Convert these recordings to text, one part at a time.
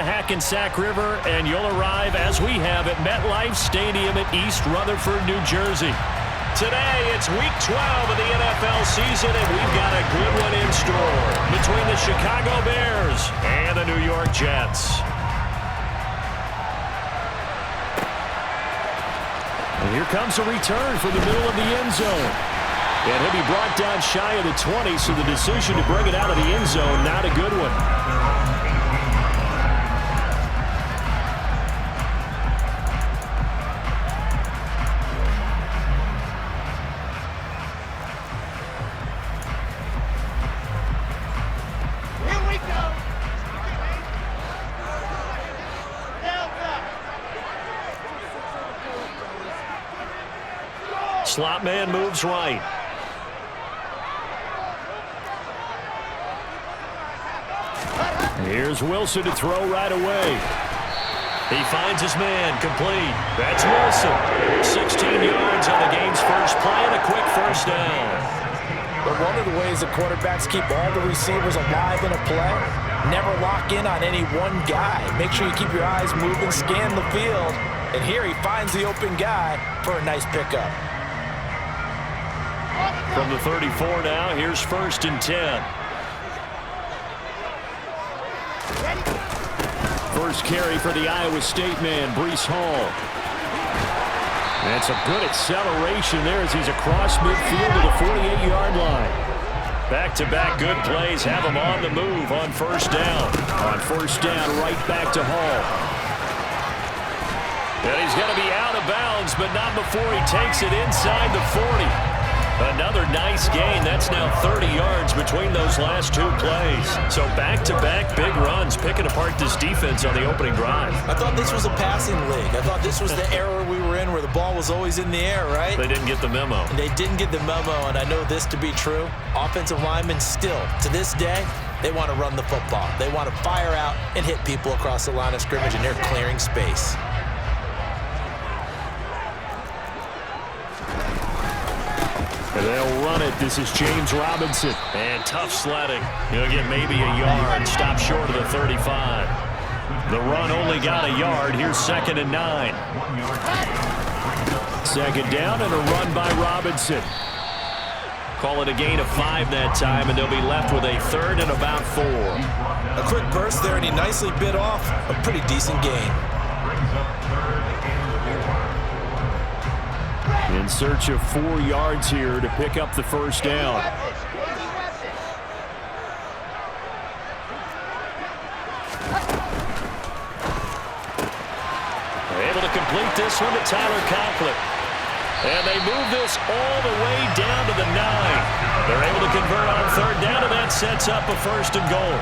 Hackensack River, and you'll arrive, as we have, at MetLife Stadium at East Rutherford, New Jersey. Today, it's Week 12 of the NFL season, and we've got a good one in store between the Chicago Bears and the New York Jets. And here comes a return from the middle of the end zone. And he'll be brought down shy of the 20, so the decision to bring it out of the end zone, not a good one. Slot man moves right. Here's Wilson to throw right away. He finds his man, complete. That's Wilson. 16 yards on the game's first play and a quick first down. But one of the ways the quarterbacks keep all the receivers alive in a play, never lock in on any one guy. Make sure you keep your eyes moving, scan the field. And here he finds the open guy for a nice pickup. From the 34 now, here's 1st and 10. First carry for the Iowa State man, Breece Hall. That's a good acceleration there as he's across midfield to the 48-yard line. Back-to-back good plays have him on the move on first down. On first down, right back to Hall. And he's going to be out of bounds, but not before he takes it inside the 40. Another nice gain. That's now 30 yards between those last two plays. So back-to-back big runs, picking apart this defense on the opening drive. I thought this was a passing league. I thought this was the era we were in where the ball was always in the air, right? They didn't get the memo. And they didn't get the memo, and I know this to be true. Offensive linemen still, to this day, they want to run the football. They want to fire out and hit people across the line of scrimmage, and they're clearing space. And they'll run it. This is James Robinson. And tough sledding. He'll get maybe a yard. Stop short of the 35. The run only got a yard. Here's 2nd and 9. Second down and a run by Robinson. Call it a gain of 5 that time, and they'll be left with a 3rd and about 4. A quick burst there, and he nicely bit off a pretty decent gain. In search of 4 yards here to pick up the first down. They're able to complete this one to Tyler Conklin. And they move this all the way down to the 9. They're able to convert on 3rd down, and that sets up a 1st and goal.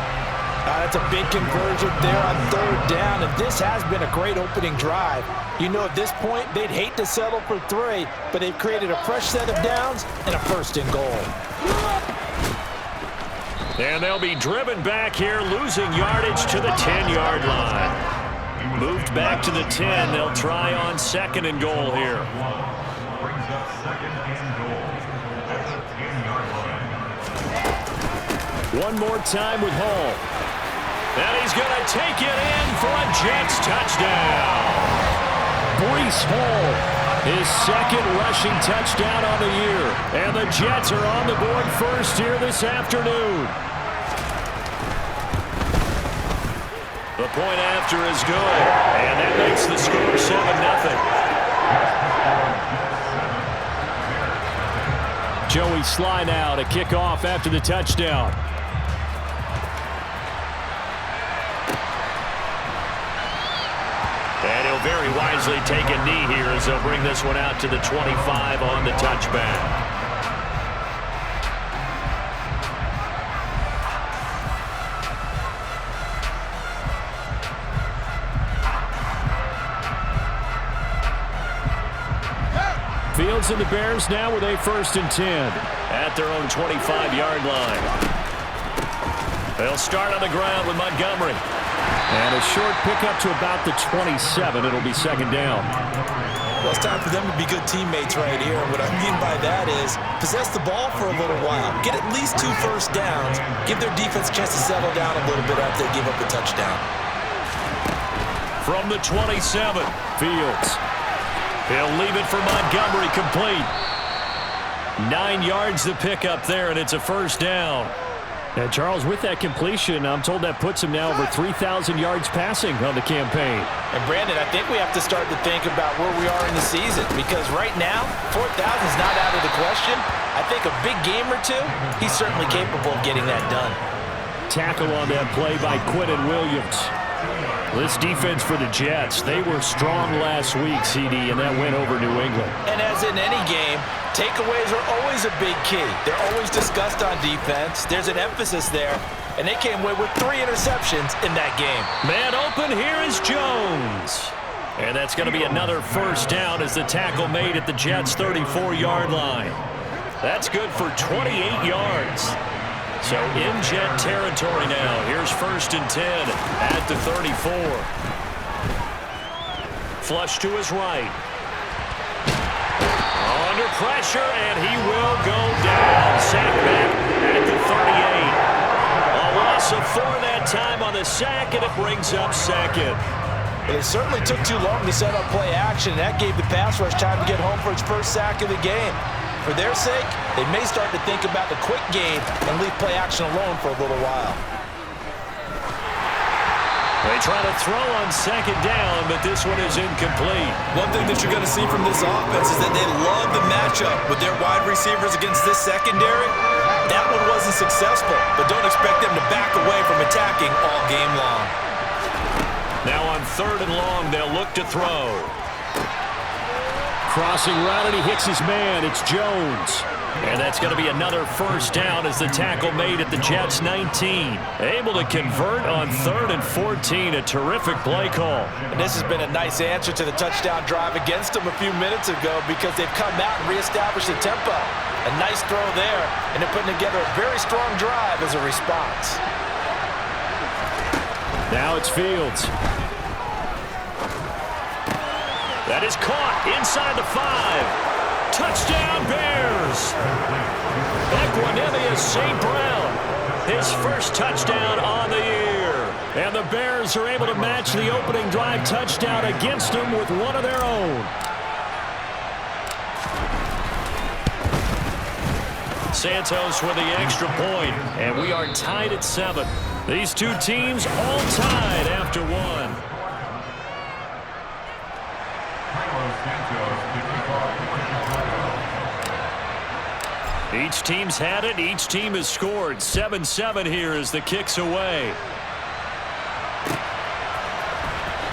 That's a big conversion there on 3rd down, and this has been a great opening drive. You know, at this point, they'd hate to settle for 3, but they've created a fresh set of downs and a 1st and goal. And they'll be driven back here, losing yardage to the 10-yard line. Moved back to the 10. They'll try on 2nd and goal here. One more time with Hall. And he's going to take it in for a Jets touchdown. Breece Hall, his 2nd rushing touchdown on the year. And the Jets are on the board first here this afternoon. The point after is good. And that makes the score 7-0. Joey Sly now to kick off after the touchdown. And he'll very wisely take a knee here as they'll bring this one out to the 25 on the touchback. Fields and the Bears now with a 1st and 10 at their own 25-yard line. They'll start on the ground with Montgomery. And a short pickup to about the 27. It'll be 2nd down. Well, it's time for them to be good teammates right here. And what I mean by that is possess the ball for a little while. Get at least 2 first downs. Give their defense a chance to settle down a little bit after they give up a touchdown. From the 27, Fields. He'll leave it for Montgomery, complete. 9 yards to pick up there, and it's a first down. And Charles, with that completion, I'm told that puts him now over 3,000 yards passing on the campaign. And Brandon, I think we have to start to think about where we are in the season, because right now, 4,000 is not out of the question. I think a big game or two, he's certainly capable of getting that done. Tackle on that play by Quinton Williams. This defense for the Jets, they were strong last week, CD, and that went over New England. And as in any game, takeaways are always a big key. They're always discussed on defense. There's an emphasis there, and they came away with 3 interceptions in that game. Man open, here is Jones. And that's going to be another first down as the tackle made at the Jets' 34-yard line. That's good for 28 yards. So in Jet territory now. Here's 1st and 10 at the 34. Flush to his right. Under pressure, and he will go down. Sack back at the 38. A loss of 4 that time on the sack, and it brings up 2nd. It certainly took too long to set up play action. That gave the pass rush time to get home for its first sack of the game. For their sake, they may start to think about the quick game and leave play action alone for a little while. They try to throw on 2nd down, but this one is incomplete. One thing that you're going to see from this offense is that they love the matchup with their wide receivers against this secondary. That one wasn't successful, but don't expect them to back away from attacking all game long. Now on 3rd and long, they'll look to throw. Crossing route, and he hits his man. It's Jones. And that's going to be another first down as the tackle made at the Jets' 19. Able to convert on 3rd and 14. A terrific play call. And this has been a nice answer to the touchdown drive against them a few minutes ago, because they've come out and reestablished the tempo. A nice throw there, and they're putting together a very strong drive as a response. Now it's Fields. That is caught inside the 5. Touchdown, Bears! Equanimous St. Brown, his first touchdown on the year. And the Bears are able to match the opening drive touchdown against them with one of their own. Santos with the extra point, and we are tied at 7. These two teams all tied after 1. Each team's had it. Each team has scored. 7-7 here as the kick's away.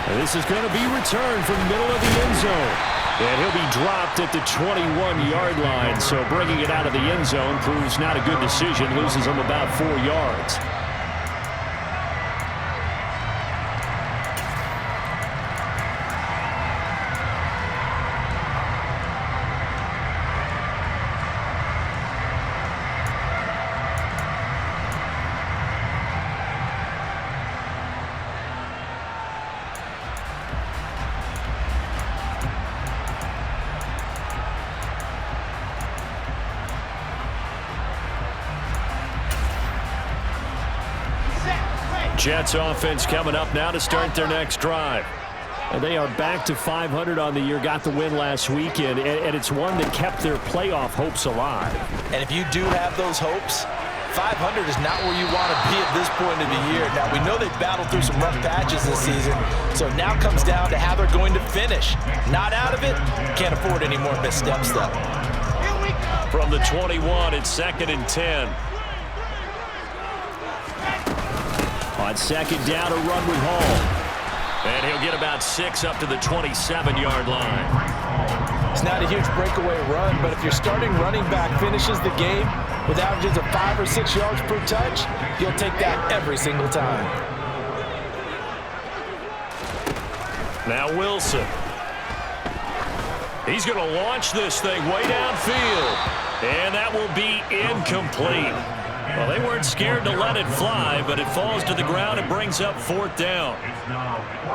And this is going to be returned from the middle of the end zone. And he'll be dropped at the 21-yard line. So bringing it out of the end zone proves not a good decision. Loses him about 4 yards. Jets offense coming up now to start their next drive. And they are back to 500 on the year. Got the win last weekend, and it's one that kept their playoff hopes alive. And if you do have those hopes, 500 is not where you want to be at this point of the year. Now, we know they've battled through some rough patches this season, so it now comes down to how they're going to finish. Not out of it, can't afford any more missteps, though. From the 21, it's 2nd and 10. On 2nd down, a run with Hall. And he'll get about 6 up to the 27-yard line. It's not a huge breakaway run, but if your starting running back finishes the game with averages of 5 or 6 yards per touch, you'll take that every single time. Now Wilson. He's going to launch this thing way downfield. And that will be incomplete. Well, they weren't scared to let it fly, but it falls to the ground and brings up 4th down.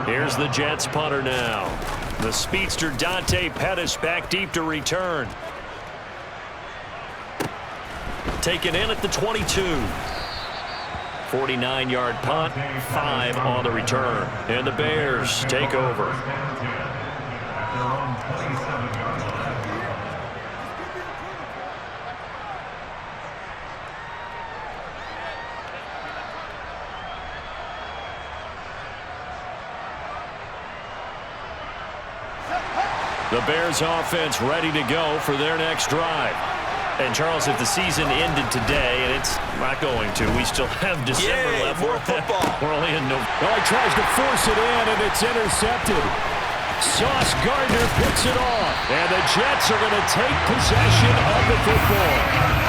Here's the Jets punter now. The speedster Dante Pettis back deep to return. Taken in at the 22. 49-yard punt, 5 on the return. And the Bears take over. The Bears offense ready to go for their next drive. And, Charles, if the season ended today, and it's not going to, we still have December left. More football. We're only in November. Oh, he tries to force it in, and it's intercepted. Sauce Gardner picks it off. And the Jets are going to take possession of the football.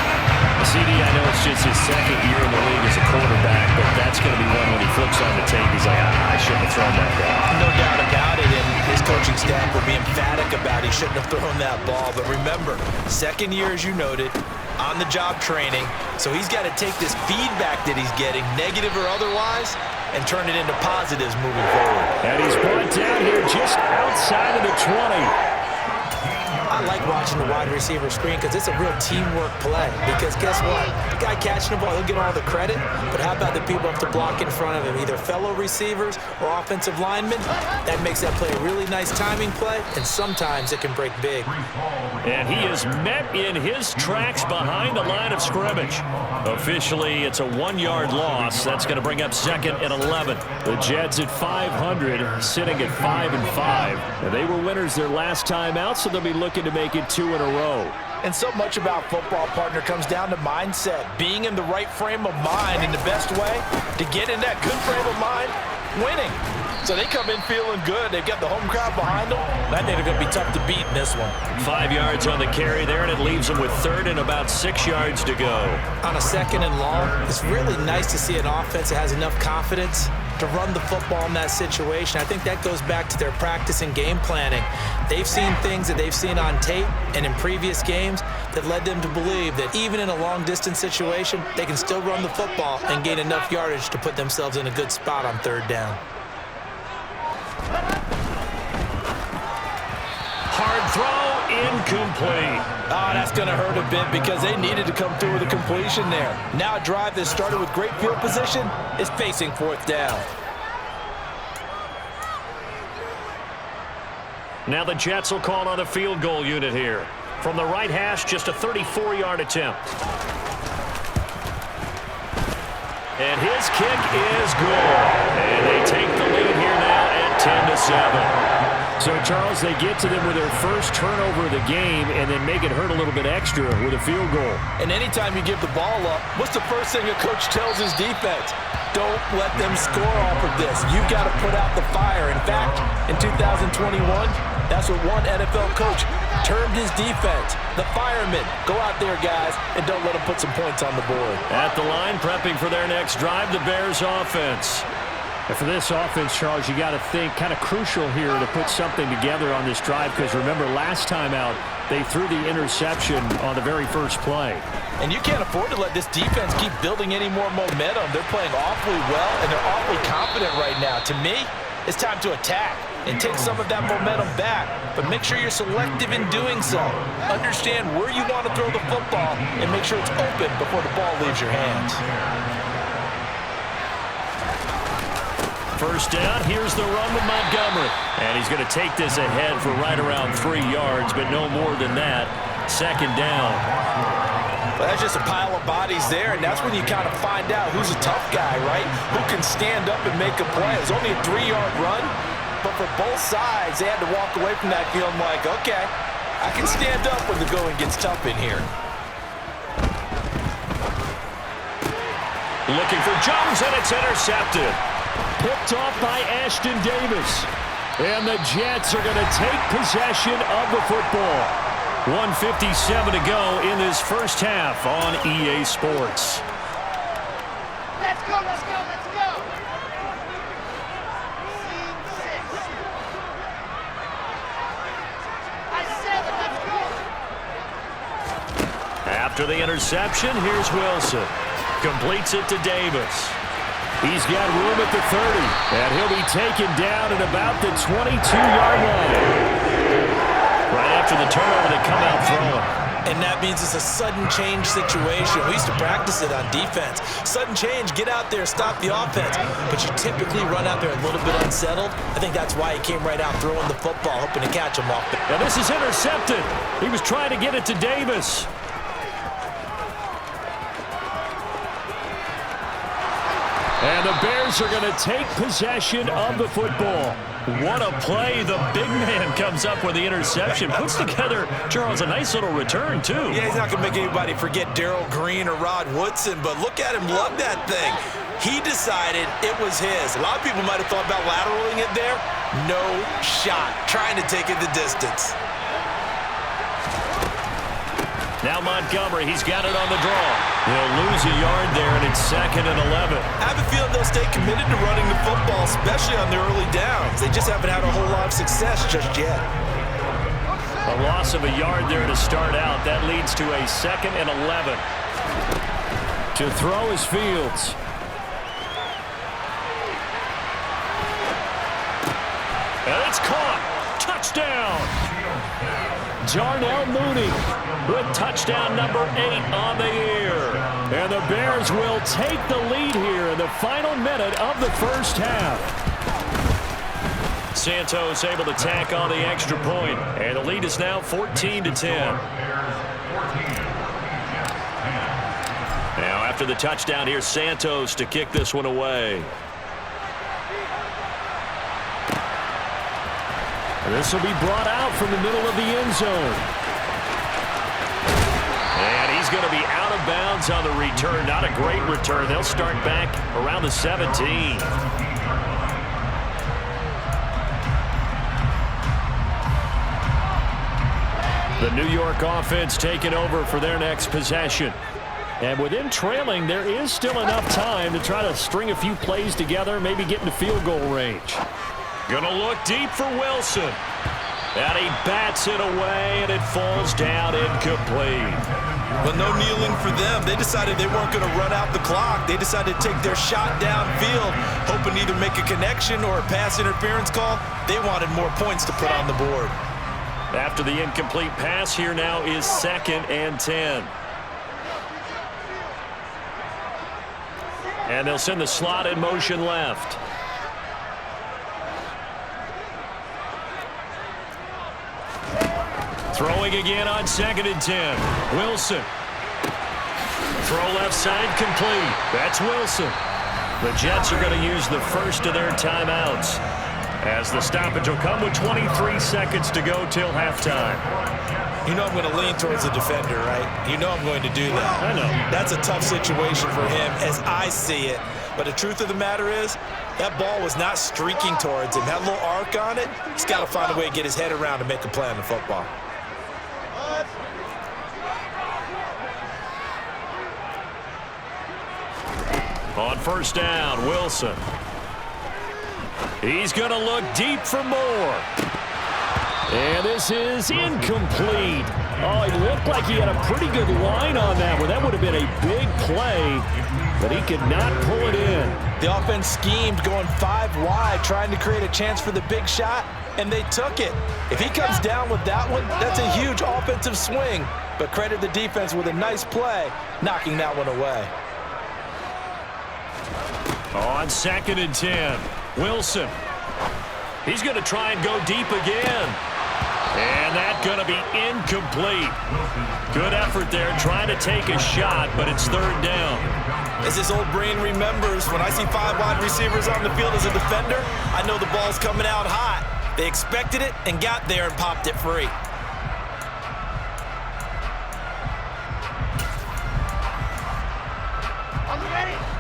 CD, I know it's just his second year in the league as a quarterback, but that's going to be one when he flips on the tape. He's like, I shouldn't have thrown that ball. No doubt about it, and his coaching staff will be emphatic about he shouldn't have thrown that ball. But remember, second year, as you noted, on-the-job training, so he's got to take this feedback that he's getting, negative or otherwise, and turn it into positives moving forward. And he's brought down here just outside of the 20. I like watching the wide receiver screen because it's a real teamwork play. Because guess what? The guy catching the ball, he'll get all the credit. But how about the people up to block in front of him, either fellow receivers or offensive linemen? That makes that play a really nice timing play, and sometimes it can break big. And he is met in his tracks behind the line of scrimmage. Officially, it's a 1-yard loss. That's going to bring up 2nd and 11. The Jets at 500, sitting at 5-5. And they were winners their last time out, so they'll be looking to make it 2 in a row. And so much about football, partner, comes down to mindset. Being in the right frame of mind, and the best way to get in that good frame of mind, winning. So they come in feeling good. They've got the home crowd behind them. I think they're going to be tough to beat in this one. 5 yards on the carry there, and it leaves them with 3rd and about 6 yards to go. On a 2nd and long, it's really nice to see an offense that has enough confidence to run the football in that situation. I think that goes back to their practice and game planning. They've seen things that they've seen on tape and in previous games that led them to believe that even in a long-distance situation, they can still run the football and gain enough yardage to put themselves in a good spot on 3rd down. Hard throw, incomplete. Oh, that's going to hurt a bit because they needed to come through with a completion there. Now a drive that started with great field position is facing 4th down. Now the Jets will call on a field goal unit here. From the right hash, just a 34-yard attempt. And his kick is good. And they take the lead here now at 10-7. So, Charles, they get to them with their first turnover of the game and then make it hurt a little bit extra with a field goal. And anytime you give the ball up, what's the first thing a coach tells his defense? Don't let them score off of this. You've got to put out the fire. In fact, in 2021, that's what one NFL coach termed his defense. The firemen. Go out there, guys, and don't let them put some points on the board. At the line, prepping for their next drive, the Bears offense. And for this offense, Charles, you got to think kind of crucial here to put something together on this drive because remember last time out they threw the interception on the very first play. And you can't afford to let this defense keep building any more momentum. They're playing awfully well and they're awfully confident right now. To me, it's time to attack and take some of that momentum back, but make sure you're selective in doing so. Understand where you want to throw the football and make sure it's open before the ball leaves your hands. First down, here's the run with Montgomery. And he's going to take this ahead for right around 3 yards, but no more than that. 2nd down. Well, that's just a pile of bodies there, and that's when you kind of find out who's a tough guy, right? Who can stand up and make a play. It was only a 3-yard run, but for both sides, they had to walk away from that feeling like, okay, I can stand up when the going gets tough in here. Looking for Jones, and it's intercepted. Picked off by Ashton Davis. And the Jets are going to take possession of the football. 1:57 to go in this first half on EA Sports. Let's go, let's go, let's go. I said it, let's go. After the interception, here's Wilson. Completes it to Davis. He's got room at the 30, and he'll be taken down at about the 22-yard line. Right after the turnover, they come out throwing. And that means it's a sudden change situation. We used to practice it on defense. Sudden change, get out there, stop the offense. But you typically run out there a little bit unsettled. I think that's why he came right out throwing the football, hoping to catch him off. And this is intercepted. He was trying to get it to Davis. And the Bears are going to take possession of the football. What a play. The big man comes up with the interception. Puts together, Charles, a nice little return, too. Yeah, he's not going to make anybody forget Darrell Green or Rod Woodson, but look at him lug that thing. He decided it was his. A lot of people might have thought about lateraling it there. No shot. Trying to take it the distance. Now Montgomery, he's got it on the draw. He'll lose a yard there, and it's 2nd and 11. I have a feeling they'll stay committed to running the football, especially on the early downs. They just haven't had a whole lot of success just yet. A loss of a yard there to start out. That leads to a 2nd and 11. To throw is Fields. And it's caught. Touchdown. Darnell Mooney with touchdown number 8 on the year. And the Bears will take the lead here in the final minute of the first half. Santos able to tack on the extra point, and the lead is now 14-10. Now after the touchdown, here's Santos to kick this one away. And this will be brought out from the middle of the end zone. And he's going to be out of bounds on the return. Not a great return. They'll start back around the 17. The New York offense taking over for their next possession. And with them trailing, there is still enough time to try to string a few plays together, maybe get into field goal range. Gonna look deep for Wilson. And he bats it away, and it falls down incomplete. But no kneeling for them. They decided they weren't going to run out the clock. They decided to take their shot downfield, hoping to either make a connection or a pass interference call. They wanted more points to put on the board. After the incomplete pass, here now is 2nd and 10. And they'll send the slot in motion left. Throwing again on 2nd and 10. Wilson. Throw left side complete. That's Wilson. The Jets are going to use the first of their timeouts, as the stoppage will come with 23 seconds to go till halftime. You know I'm going to lean towards the defender, right? You know I'm going to do that. I know. That's a tough situation for him as I see it. But the truth of the matter is, that ball was not streaking towards him. That little arc on it, he's got to find a way to get his head around and make a play on the football. On first down, Wilson. He's going to look deep for more. And this is incomplete. Oh, it looked like he had a pretty good line on that one. That would have been a big play, but he could not pull it in. The offense schemed going 5 wide, trying to create a chance for the big shot, and they took it. If he comes down with that one, that's a huge offensive swing. But credit the defense with a nice play, knocking that one away. On 2nd and 10, Wilson. He's going to try and go deep again. And that's going to be incomplete. Good effort there trying to take a shot, but it's 3rd down. As his old brain remembers, when I see 5 wide receivers on the field as a defender, I know the ball's coming out hot. They expected it and got there and popped it free.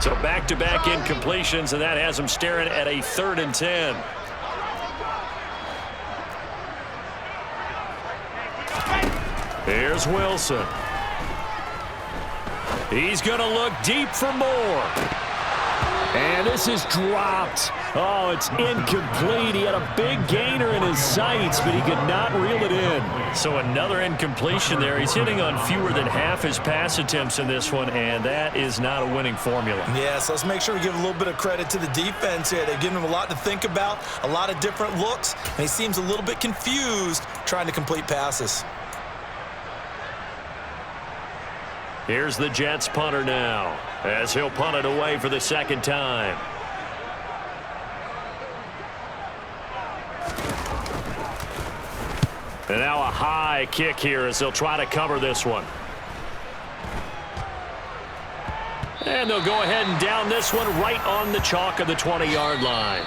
So back-to-back incompletions, and that has him staring at a 3rd and 10. Here's Wilson. He's going to look deep for more. And this is dropped. Oh, it's incomplete. He had a big gainer in his sights, but he could not reel it in. So another incompletion there. He's hitting on fewer than half his pass attempts in this one, and that is not a winning formula. Yeah, so let's make sure we give a little bit of credit to the defense here. They've given him a lot to think about, a lot of different looks, and he seems a little bit confused trying to complete passes. Here's the Jets punter now, as he'll punt it away for the second time. And now a high kick here as they'll try to cover this one. And they'll go ahead and down this one right on the chalk of the 20-yard line.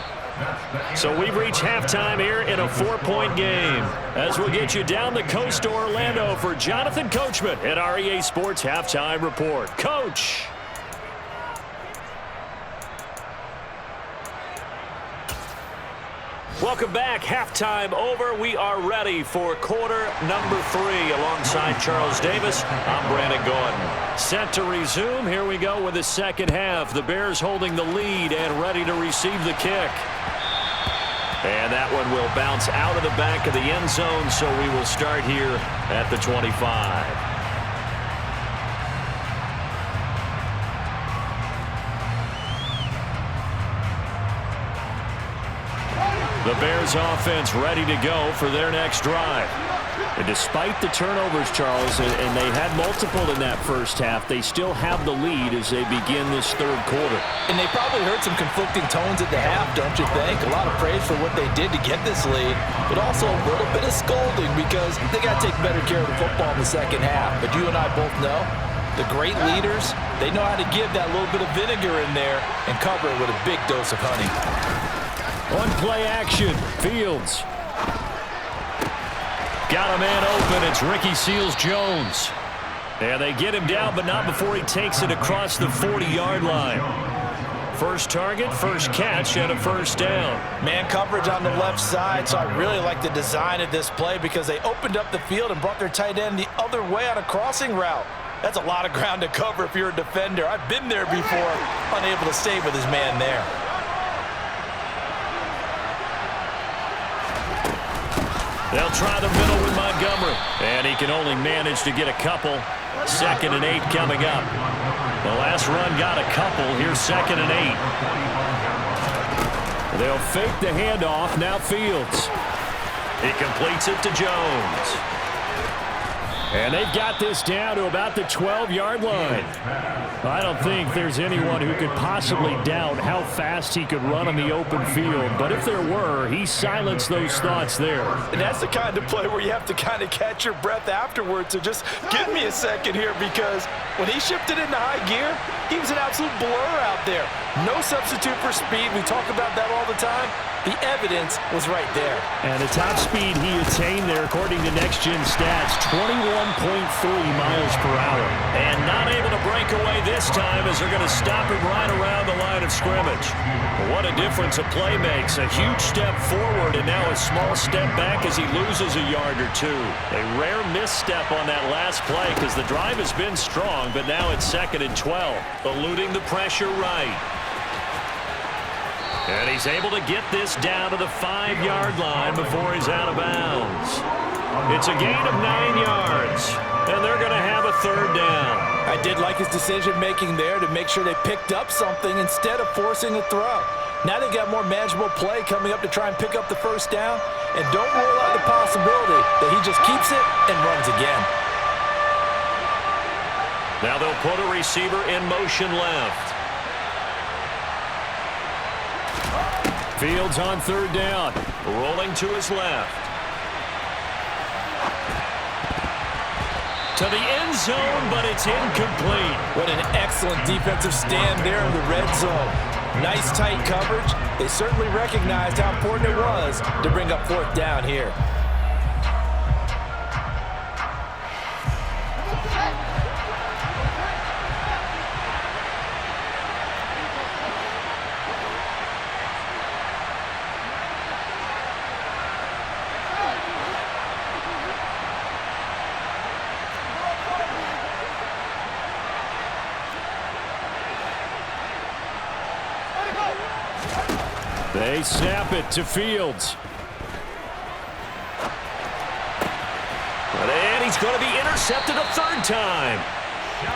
So we've reached halftime here in a 4-point game. As we'll get you down the coast to Orlando for Jonathan Coachman at our EA Sports Halftime Report. Coach. Welcome back. Halftime over. We are ready for quarter number 3 alongside Charles Davis. I'm Brandon Gordon. Set to resume. Here we go with the second half. The Bears holding the lead and ready to receive the kick. And that one will bounce out of the back of the end zone, so we will start here at the 25. The Bears offense ready to go for their next drive. And despite the turnovers, Charles, and they had multiple in that first half, they still have the lead as they begin this third quarter. And they probably heard some conflicting tones at the half, don't you think? A lot of praise for what they did to get this lead, but also a little bit of scolding because they got to take better care of the football in the second half. But you and I both know the great leaders, they know how to give that little bit of vinegar in there and cover it with a big dose of honey. On play action, Fields. Got a man open. It's Ricky Seals-Jones. And they get him down, but not before he takes it across the 40-yard line. First target, first catch, and a first down. Man coverage on the left side, so I really like the design of this play because they opened up the field and brought their tight end the other way on a crossing route. That's a lot of ground to cover if you're a defender. I've been there before, unable to stay with his man there. They'll try the middle with Montgomery. And he can only manage to get a couple. 2nd and 8 coming up. The last run got a couple. Here's 2nd and 8. They'll fake the handoff. Now Fields. He completes it to Jones. And they've got this down to about the 12-yard line. I don't think there's anyone who could possibly doubt how fast he could run on the open field. But if there were, he silenced those thoughts there. And that's the kind of play where you have to kind of catch your breath afterwards. So just give me a second here because when he shifted into high gear, he was an absolute blur out there. No substitute for speed. We talk about that all the time. The evidence was right there. And the top speed he attained there, according to Next Gen Stats, 21.3 miles per hour. And not able to break away this time as they're going to stop him right around the line of scrimmage. What a difference a play makes. A huge step forward and now a small step back as he loses a yard or two. A rare misstep on that last play because the drive has been strong, but now it's 2nd and 12. Eluding the pressure right. And he's able to get this down to the 5-yard line before he's out of bounds. It's a gain of 9 yards, and they're going to have a third down. I did like his decision-making there to make sure they picked up something instead of forcing a throw. Now they got more manageable play coming up to try and pick up the first down, and don't rule out the possibility that he just keeps it and runs again. Now they'll put a receiver in motion left. Fields on third down, rolling to his left. To the end zone, but it's incomplete. What an excellent defensive stand there in the red zone. Nice tight coverage. They certainly recognized how important it was to bring up 4th down here. They snap it to Fields. And he's going to be intercepted a third time.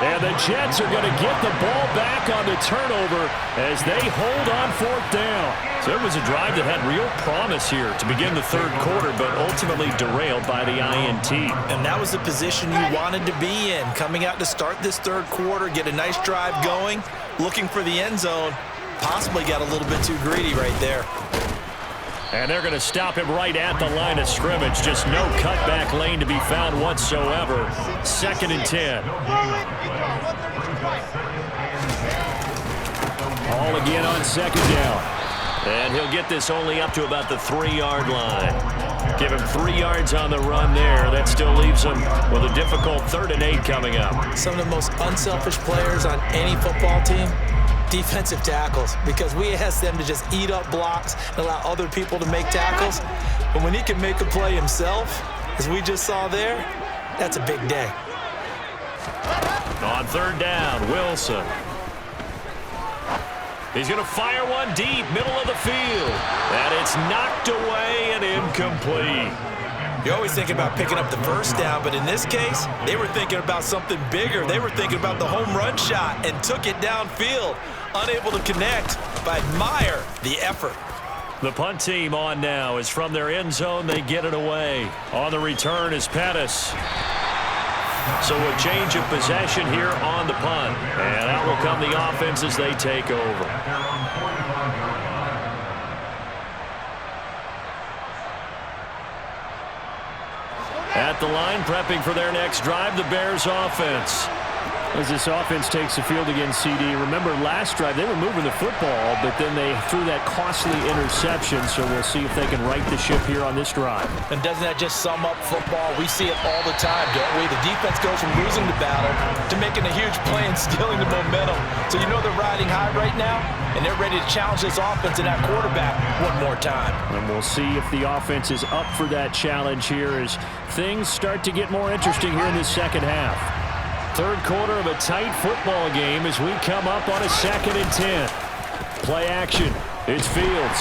And the Jets are going to get the ball back on the turnover as they hold on 4th down. So it was a drive that had real promise here to begin the third quarter, but ultimately derailed by the INT. And that was the position you wanted to be in, coming out to start this third quarter, get a nice drive going, looking for the end zone. Possibly got a little bit too greedy right there. And they're going to stop him right at the line of scrimmage. Just no cutback lane to be found whatsoever. 2nd and 10. All again on 2nd down. And he'll get this only up to about the 3-yard line. Give him 3 yards on the run there. That still leaves him with a difficult 3rd and 8 coming up. Some of the most unselfish players on any football team, defensive tackles, because we ask them to just eat up blocks and allow other people to make tackles. But when he can make a play himself, as we just saw there, that's a big day. On 3rd down, Wilson. He's going to fire one deep, middle of the field. And it's knocked away and incomplete. You always think about picking up the first down, but in this case, they were thinking about something bigger. They were thinking about the home run shot and took it downfield. Unable to connect, but admire the effort. The punt team on now is from their end zone. They get it away. On the return is Pettis. So a change of possession here on the punt. And out will come the offense as they take over. At the line, prepping for their next drive, the Bears offense. As this offense takes the field against CD, remember last drive they were moving the football, but then they threw that costly interception, so we'll see if they can right the ship here on this drive. And doesn't that just sum up football? We see it all the time, don't we? The defense goes from losing the battle to making a huge play and stealing the momentum. So you know they're riding high right now, and they're ready to challenge this offense and that quarterback one more time. And we'll see if the offense is up for that challenge here as things start to get more interesting here in the second half. Third quarter of a tight football game as we come up on a 2nd and 10. Play action. It's Fields.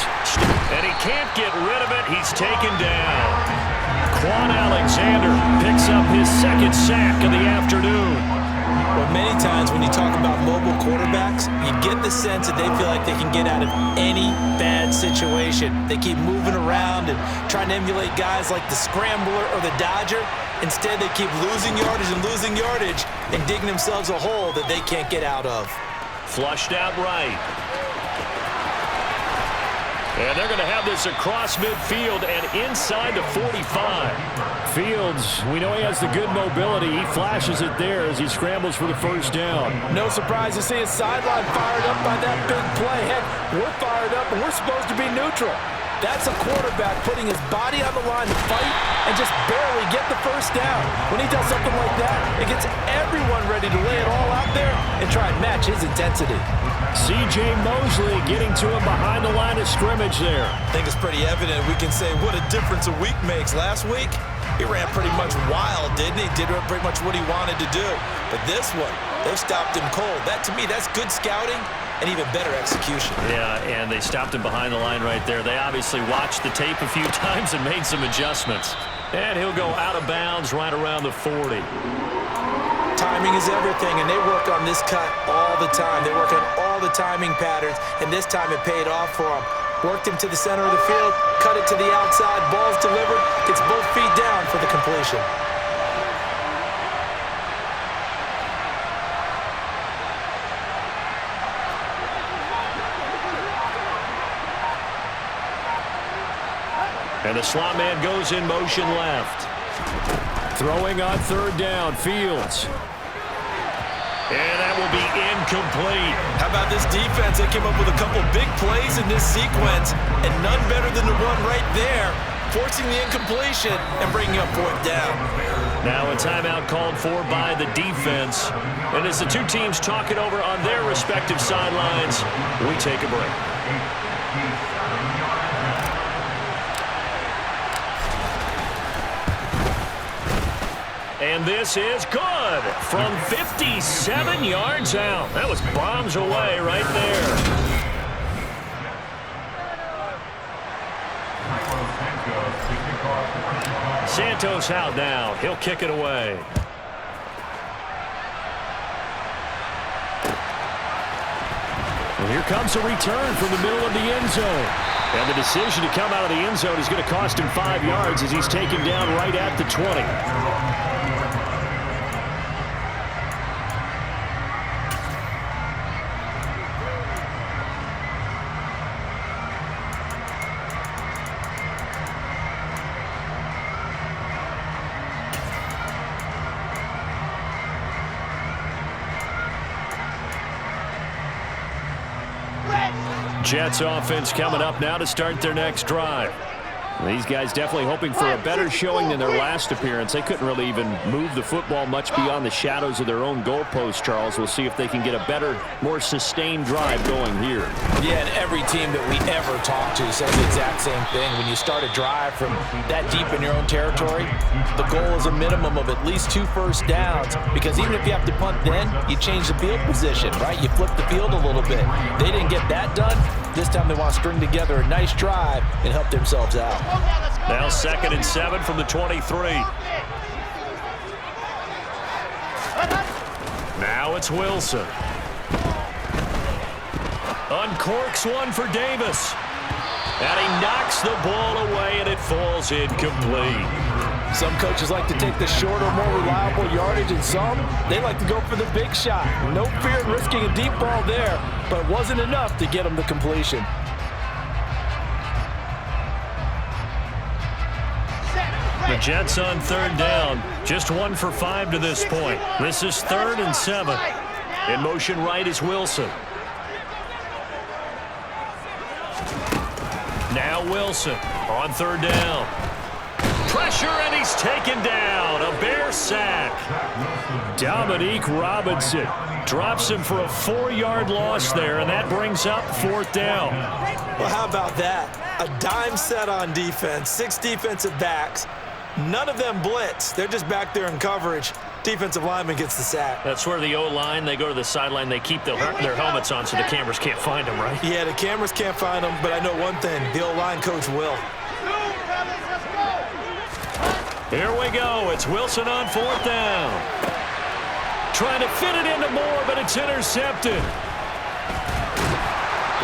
And he can't get rid of it. He's taken down. Quan Alexander picks up his 2nd sack of the afternoon. Well, many times when you talk about mobile quarterbacks, you get the sense that they feel like they can get out of any bad situation. They keep moving around and trying to emulate guys like the Scrambler or the Dodger. Instead, they keep losing yardage and digging themselves a hole that they can't get out of. Flushed out right. And they're going to have this across midfield and inside the 45. Fields, we know he has the good mobility. He flashes it there as he scrambles for the first down. No surprise to see his sideline fired up by that big play. Heck, we're fired up and we're supposed to be neutral. That's a quarterback putting his body on the line to fight and just barely get the first down. When he does something like that, it gets everyone ready to lay it all out there and try and match his intensity. C.J. Mosley getting to him behind the line of scrimmage there. I think it's pretty evident. We can say what a difference a week makes. Last week, he ran pretty much wild, didn't he? Did pretty much what he wanted to do. But this one, they stopped him cold. That, to me, that's good scouting and even better execution. Yeah, and they stopped him behind the line right there. They obviously watched the tape a few times and made some adjustments. And he'll go out of bounds right around the 40. Timing is everything, and they work on this cut all the time. They work on all the timing patterns, and this time it paid off for them. Worked him to the center of the field, cut it to the outside, ball's delivered, gets both feet down for the completion. And the slot man goes in motion left. Throwing on 3rd down, Fields. And that will be incomplete. How about this defense? They came up with a couple big plays in this sequence, and none better than the one right there, forcing the incompletion and bringing up 4th down. Now a timeout called for by the defense. And as the two teams talk it over on their respective sidelines, we take a break. And this is good from 57 yards out. That was bombs away right there. Santos out now. He'll kick it away. And here comes a return from the middle of the end zone. And the decision to come out of the end zone is going to cost him 5 yards as he's taken down right at the 20. Jets offense coming up now to start their next drive. These guys definitely hoping for a better showing than their last appearance. They couldn't really even move the football much beyond the shadows of their own goalpost, Charles. We'll see if they can get a better, more sustained drive going here. Yeah, and every team that we ever talk to says the exact same thing. When you start a drive from that deep in your own territory, the goal is a minimum of at least 2 first downs, because even if you have to punt then, you change the field position, right? You flip the field a little bit. They didn't get that done. This time they want to string together a nice drive and help themselves out. Now 2nd and 7 from the 23. Now it's Wilson. Uncorks one for Davis. And he knocks the ball away, and it falls incomplete. Some coaches like to take the shorter, more reliable yardage, and some, they like to go for the big shot. No fear in risking a deep ball there, but it wasn't enough to get them to completion. The Jets on 3rd down, just 1 for 5 to this point. This is 3rd and 7. In motion right is Wilson. Now Wilson on 3rd down. Pressure, and he's taken down. A Bear sack. Dominique Robinson drops him for a 4-yard loss there, and that brings up 4th down. Well, how about that? A dime set on defense, 6 defensive backs. None of them blitz. They're just back there in coverage. Defensive lineman gets the sack. That's where the O-line, they go to the sideline, they keep their helmets on so the cameras can't find them, right? Yeah, the cameras can't find them, but I know one thing. The O-line coach will. Here we go. It's Wilson on 4th down. Trying to fit it into Moore, but it's intercepted.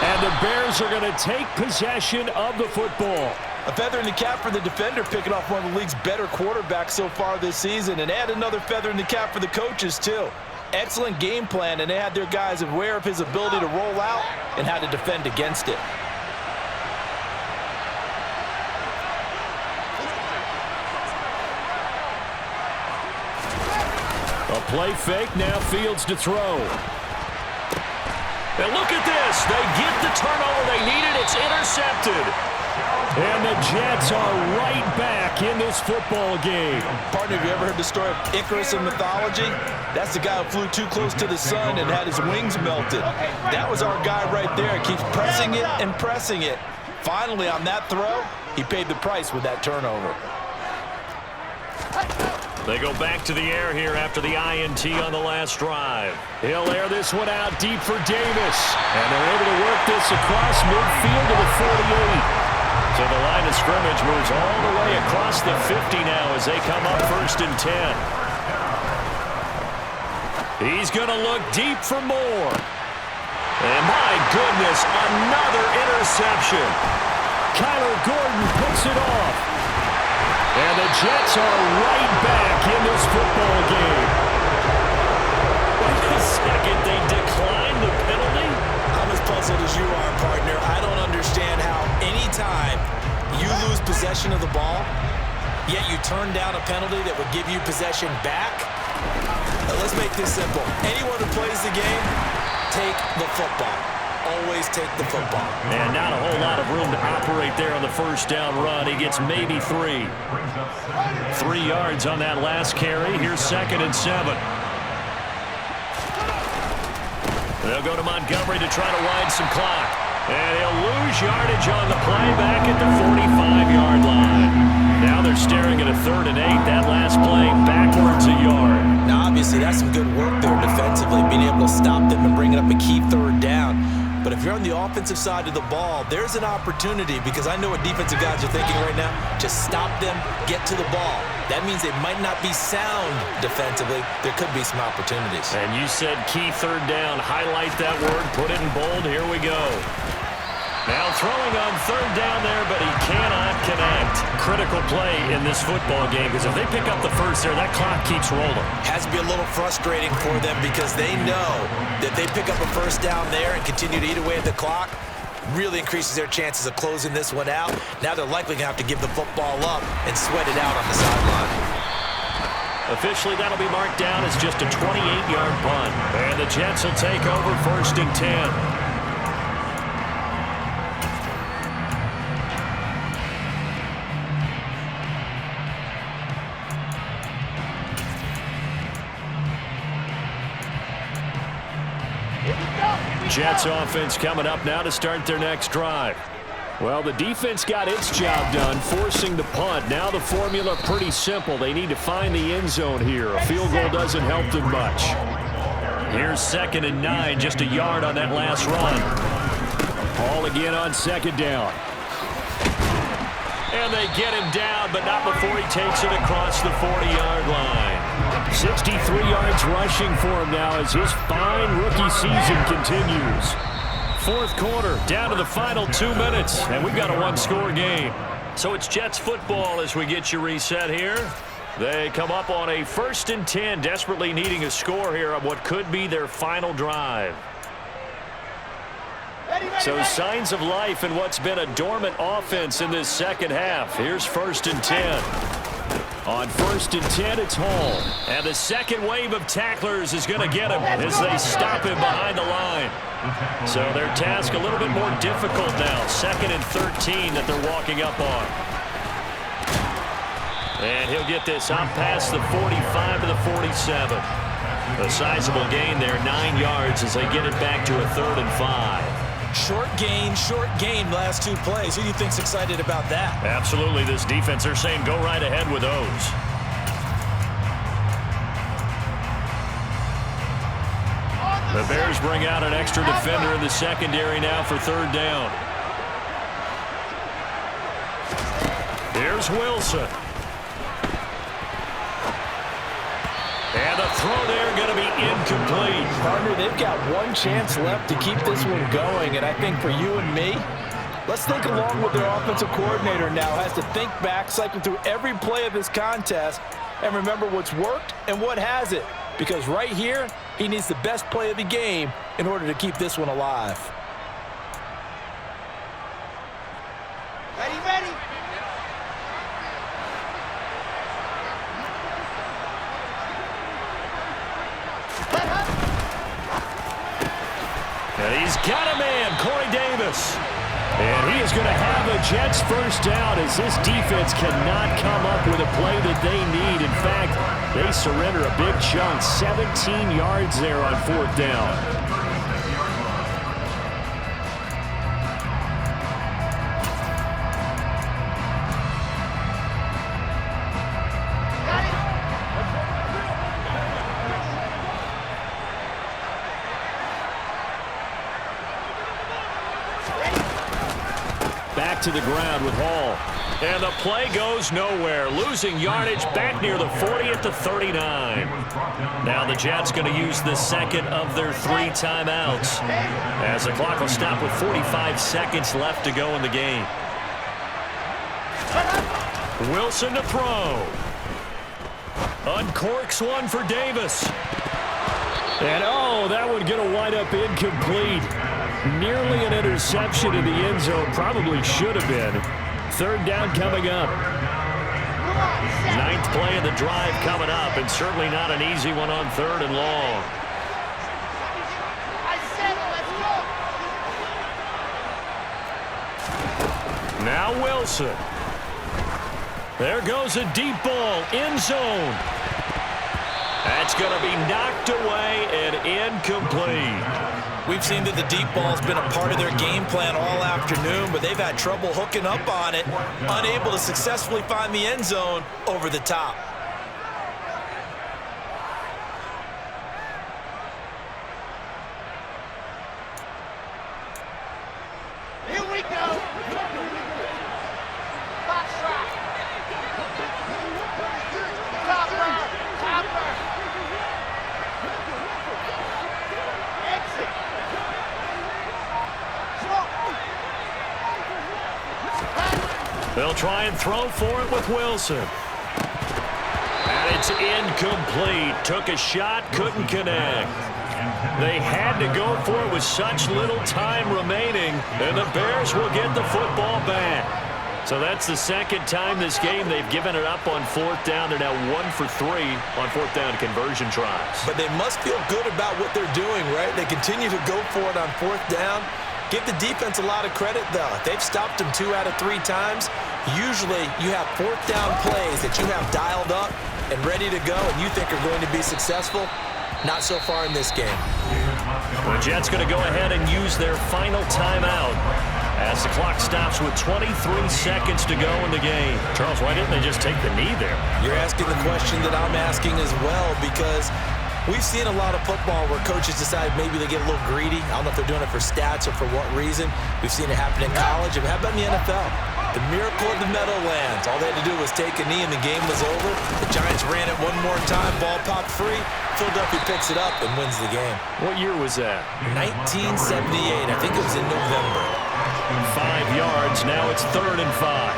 And the Bears are going to take possession of the football. A feather in the cap for the defender, picking off one of the league's better quarterbacks so far this season, and add another feather in the cap for the coaches, too. Excellent game plan, and they had their guys aware of his ability to roll out and how to defend against it. A play fake, now Fields to throw. And look at this. They get the turnover they needed. It's intercepted. And the Jets are right back in this football game. Partner, have you ever heard the story of Icarus in mythology? That's the guy who flew too close to the sun and had his wings melted. That was our guy right there. He keeps pressing it and pressing it. Finally, on that throw, he paid the price with that turnover. They go back to the air here after the INT on the last drive. He'll air this one out deep for Davis. And they're able to work this across midfield to the 48. So the line of scrimmage moves all the way across the 50 now as they come up 1st and 10. He's going to look deep for Moore. And my goodness, another interception. Kyler Gordon picks it off. And the Jets are right back in this football game. Wait a second, they declined the penalty? I'm as puzzled as you are, partner. I don't understand how anytime you lose possession of the ball, yet you turn down a penalty that would give you possession back. Let's make this simple. Anyone who plays the game, take the football. Always take the football. And not a whole lot of room to operate there on the 1st down run. He gets maybe 3. 3 yards on that last carry. Here's 2nd and 7. They'll go to Montgomery to try to wind some clock. And he'll lose yardage on the play back at the 45-yard line. Now they're staring at a 3rd and 8. That last play backwards a yard. Now, obviously, that's some good work there defensively, being able to stop them and bring it up a key 3rd down. But if you're on on the offensive side of the ball, there's an opportunity because I know what defensive guys are thinking right now. Just stop them, get to the ball. That means they might not be sound defensively. There could be some opportunities. And you said key third down. Highlight that word. Put it in bold. Here we go. Now throwing on third down there, but he cannot connect. Critical play in this football game because if they pick up the first there, that clock keeps rolling. Has to be a little frustrating for them because they know that they pick up a first down there and continue to eat away at the clock. Really increases their chances of closing this one out. Now they're likely going to have to give the football up and sweat it out on the sideline. Officially, that'll be marked down as just a 28-yard punt. And the Jets will take over 1st and 10. Jets offense coming up now to start their next drive. Well, the defense got its job done, forcing the punt. Now the formula pretty simple. They need to find the end zone here. A field goal doesn't help them much. Here's 2nd and 9, just a yard on that last run. Ball again on 2nd down. And they get him down, but not before he takes it across the 40-yard line. 63 yards rushing for him now as his fine rookie season continues. 4th quarter, down to the final 2 minutes, and we've got a one-score game. So it's Jets football as we get you reset here. They come up on a 1st and 10, desperately needing a score here on what could be their final drive. So signs of life in what's been a dormant offense in this second half. Here's 1st and 10. On 1st and 10, it's Hall. And the second wave of tacklers is going to get him as they stop him behind the line. So their task a little bit more difficult now. 2nd and 13 that they're walking up on. And he'll get this up past the 45 to the 47. A sizable gain there, 9 yards as they get it back to a 3rd and 5. Short gain last 2 plays. Who do you think's excited about that? Absolutely. This defense, they're saying go right ahead with those. The Bears bring out an extra defender in the secondary now for 3rd down. Here's Wilson. And the throw there going to be incomplete. Partner, they've got one chance left to keep this one going, and I think for you and me, let's think along with their offensive coordinator now. Has to think back, cycle through every play of this contest, and remember what's worked and what hasn't. Because right here, he needs the best play of the game in order to keep this one alive. Ready. And he's got a man, Corey Davis. And he is going to have a Jets first down as this defense cannot come up with a play that they need. In fact, they surrender a big chunk, 17 yards there on 4th down. Back to the ground with Hall. And the play goes nowhere. Losing yardage back near the 40 at the 39. Now the Jets going to use the second of their 3 timeouts as the clock will stop with 45 seconds left to go in the game. Wilson to throw. Uncorks one for Davis. And oh, that would get a wind up incomplete. Nearly an interception in the end zone. Probably should have been. 3rd down coming up. 9th play of the drive coming up, and certainly not an easy one on 3rd and long. I said let's go. Now Wilson. There goes a deep ball. End zone. That's going to be knocked away and incomplete. We've seen that the deep ball's been a part of their game plan all afternoon, but they've had trouble hooking up on it, unable to successfully find the end zone over the top. try and throw for it with Wilson. And it's incomplete. Took a shot, couldn't connect. They had to go for it with such little time remaining, and the Bears will get the football back. So that's the second time this game they've given it up on fourth down. They're now 1 for 3 on fourth down conversion tries. But they must feel good about what they're doing, right? They continue to go for it on fourth down. Give the defense a lot of credit, though. They've stopped them 2 out of 3 times. Usually you have fourth down plays that you have dialed up and ready to go and you think are going to be successful. Not so far in this game. The Jets going to go ahead and use their final timeout as the clock stops with 23 seconds to go in the game. Charles, why didn't they just take the knee there? You're asking the question that I'm asking as well, because we've seen a lot of football where coaches decide maybe they get a little greedy. I don't know if they're doing it for stats or for what reason. We've seen it happen in college. And how about in the NFL? The miracle of the Meadowlands. All they had to do was take a knee and the game was over. The Giants ran it one more time. Ball popped free. Philadelphia picks it up and wins the game. What year was that? 1978. I think it was in November. 5 yards. Now it's 3rd and 5.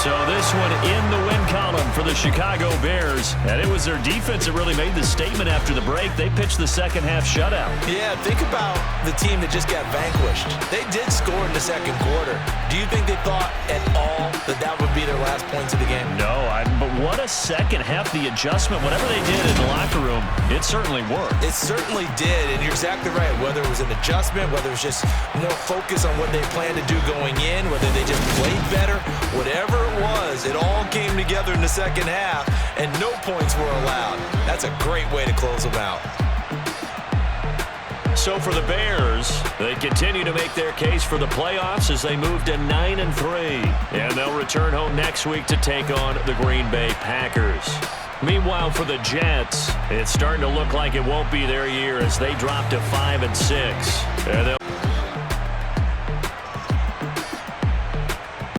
So this one in the win column for the Chicago Bears. And it was their defense that really made the statement after the break. They pitched the second half shutout. Yeah, think about the team that just got vanquished. They did score in the second quarter. Do you think they thought at all that that would be their last points of the game? No, but what a second half. The adjustment, whatever they did in the locker room, it certainly worked. It certainly did, and you're exactly right. Whether it was an adjustment, whether it was just more focus on what they planned to do going in, whether they just played better, whatever it was, it all came together in the second half, and no points were allowed. That's a great way to close them out. So for the Bears, they continue to make their case for the playoffs as they move to 9-3. And they'll return home next week to take on the Green Bay Packers. Meanwhile, for the Jets, it's starting to look like it won't be their year as they drop to 5-6. And they'll